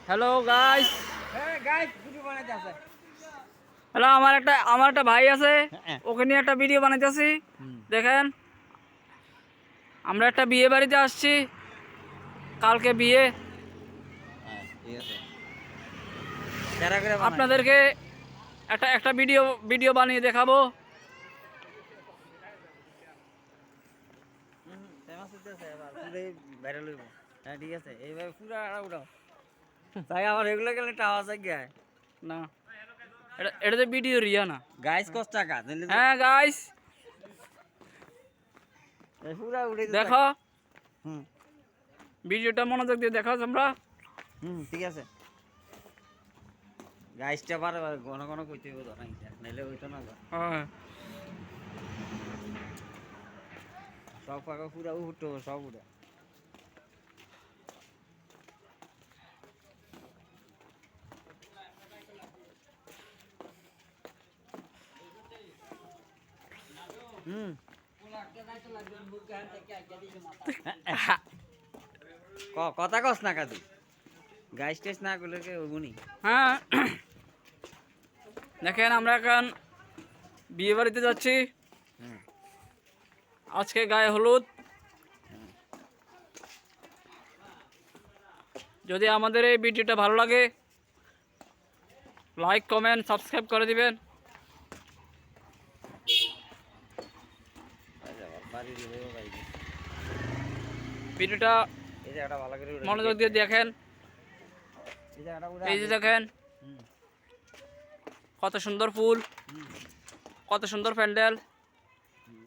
Hello guys. হ্যাঁ guys video বানাইতে আছে। হ্যালো, আমার একটা ভাই আছে, ওকে নিয়ে একটা ভিডিও বানাইতেছি। দেখেন, আমরা একটা বিয়ে বাড়িতে আসছি, কালকে বিয়ে। হ্যাঁ ঠিক আছে। যারা করে বানাই আপনাদেরকে একটা ভিডিও বানিয়ে দেখাবো। ফেমাস হইতেছে এবার পুরো ভাইরাল হইব। হ্যাঁ ঠিক আছে, এইভাবে পুরো আড়া উঠাও। তাই আমার এগুলো গেলে টাওয়া চাই গায় না, এটা তো ভিডিও রিয়া না। গাইস কত টাকা দিলে তো হ্যাঁ গাইস, পুরো উড়ে দিতে। দেখো হুম ভিডিওটা মনোযোগ দিয়ে দেখো তোমরা। ঠিক আছে। গাইসটা বারবার ঘন ঘন কইতে হইব তো নাই নাইলে হইতো না গো। হ্যাঁ, সব ফাঁকা পুরো উঠো সব উঠে। হুম কথা কস না কাজু গাইস টেস না করলে কে হইবনি। হ্যাঁ। দেখেন, আমরা এখন বিয়ে বাড়িতে যাচ্ছি। হুম আজকে গায়ে হলুদ। যদি আমাদের এই ভিডিওটা ভালো লাগে, লাইক কমেন্ট সাবস্ক্রাইব করে দিবেন। বাড়ি দিবে গাইস ভিডিওটা এই জায়গাটা ভালো করে উড়ে মনোযোগ দিয়ে দেখেন। এই জায়গাটা উড়ে এই যে দেখেন, হুম কত সুন্দর ফুল, কত সুন্দর প্যান্ডেল।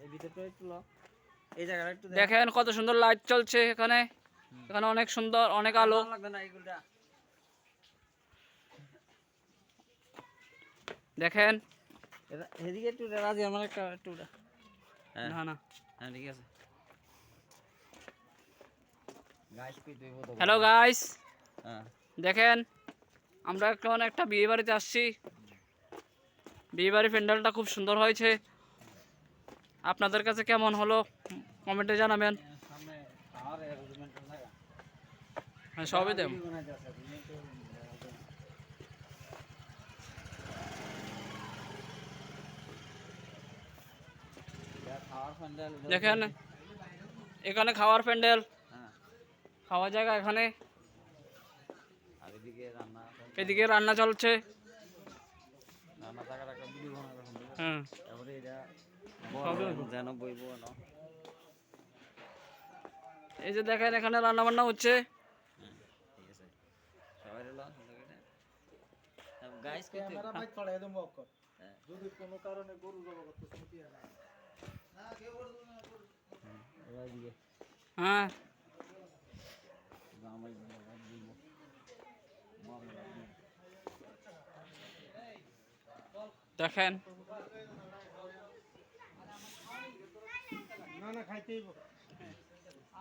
এই ভিতরটা একটু ল এই জায়গাটা একটু দেখেন কত সুন্দর লাইট চলছে এখানে। এখানে অনেক সুন্দর, অনেক আলো। লাগবে না এইগুলা দেখেন। এদিকে একটু রাজি আমার একটা একটু না না, হ্যাঁ ঠিক আছে গাইস কই দেব তো হ্যালো গাইস। হ্যাঁ দেখেন, আমরা এখন একটা বিয়ে বাড়িতে আসছি। বিয়ে বাড়ির প্যান্ডেলটা খুব সুন্দর হয়েছে। আপনাদের কাছে কেমন হলো কমেন্টে জানাবেন। সামনে আর অ্যারেঞ্জমেন্ট লাগা হ্যাঁ, সবই দেব। দেখেন, এখানে খাওয়ার প্যান্ডেল, খাওয়ার জায়গা এখানে। এদিকে রান্না চলছে। হ্যাঁ, এই যে দেখেন, এখানে রান্না বান্না হচ্ছে। যদি কোনো কারণে গরু জবা করতে হ্যাঁ, দেখেন না না খাইতেই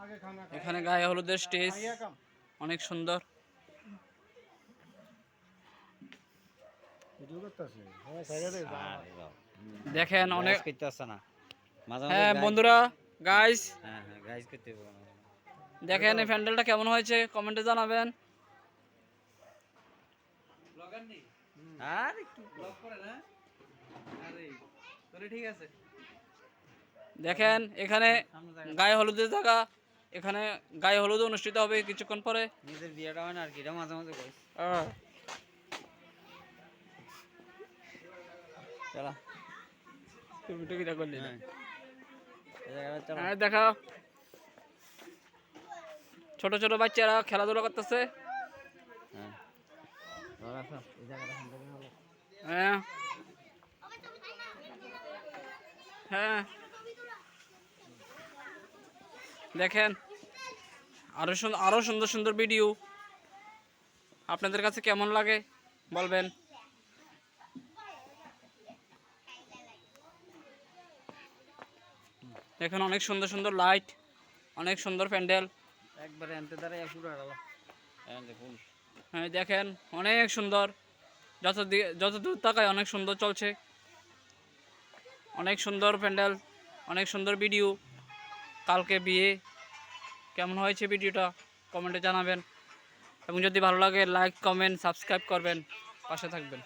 আগে খানা এখানে গায়ে হলুদের স্টেজ অনেক সুন্দর। দেখেন অনেক। হ্যাঁ বন্ধুরা, গাইস দেখেন এই প্যান্ডেলটা কেমন হয়েছে কমেন্টে জানাবেন। দেখেন এখানে গায়ে হলুদের জায়গা, এখানে গায়ে হলুদ অনুষ্ঠিত হবে কিছুক্ষণ পরে। নিজের বিয়েটা হয় না আর কি, এটা মাঝে মাঝে কই চলা তুমি তো কিটা করলি না। হ্যাঁ দেখা, ছোট ছোট বাচ্চারা খেলাধুলা করতেছে। হ্যাঁ হ্যাঁ, দেখেন আরো সুন্দর সুন্দর ভিডিও। আপনাদের কাছে কেমন লাগে বলবেন। দেখেন অনেক সুন্দর সুন্দর লাইট, অনেক সুন্দর প্যান্ডেল। একবারে আনতে দাঁড়ায় পুরো আড়ালা ফুল। হ্যাঁ দেখেন অনেক সুন্দর, যত দূর তাকায় অনেক সুন্দর চলছে। অনেক সুন্দর প্যান্ডেল, অনেক সুন্দর ভিডিও। কালকে বিয়ে, কেমন হয়েছে ভিডিওটা কমেন্টে জানাবেন। এবং যদি ভালো লাগে লাইক কমেন্ট সাবস্ক্রাইব করবেন, পাশে থাকবেন।